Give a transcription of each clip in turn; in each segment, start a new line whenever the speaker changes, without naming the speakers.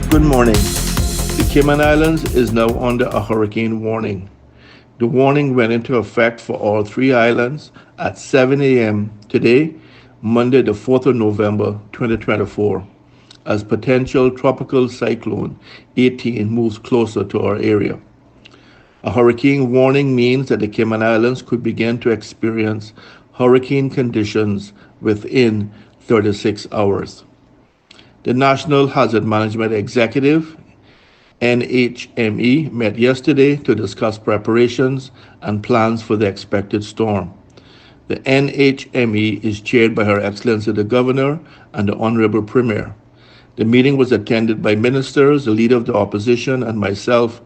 Good morning. The Cayman Islands is now under a hurricane warning. The warning went into effect for all three islands at 7 a.m. today, Monday, the 4th of November, 2024, as potential tropical cyclone 18 moves closer to our area. A hurricane warning means that the Cayman Islands could begin to experience hurricane conditions within 36 hours. The National Hazard Management Executive, NHME, met yesterday to discuss preparations and plans for the expected storm. The NHME is chaired by Her Excellency the Governor and the Honorable Premier. The meeting was attended by ministers, the Leader of the Opposition, and myself,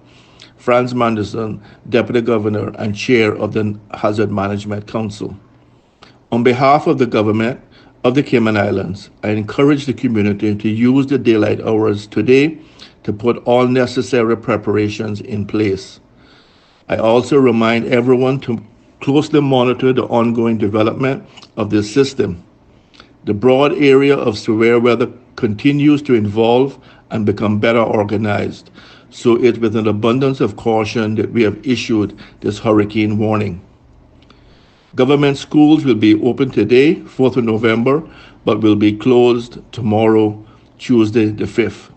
Franz Manderson, Deputy Governor and Chair of the Hazard Management Council. On behalf of the government of the Cayman Islands, I encourage the community to use the daylight hours today to put all necessary preparations in place. I also remind everyone to closely monitor the ongoing development of this system. The broad area of severe weather continues to evolve and become better organized, so it's with an abundance of caution that we have issued this hurricane warning. Government schools will be open today, 4th of November, but will be closed tomorrow, Tuesday the 5th.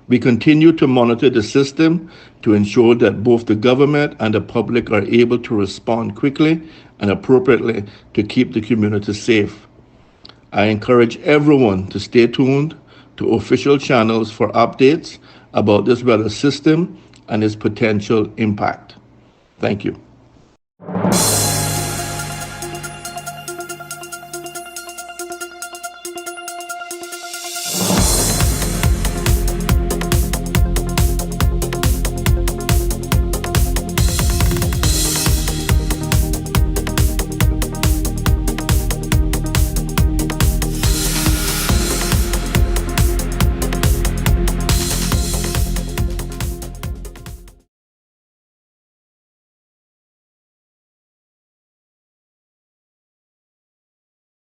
We continue to monitor the system to ensure that both the government and the public are able to respond quickly and appropriately to keep the community safe. I encourage everyone to stay tuned to official channels for updates about this weather system and its potential impact. Thank you.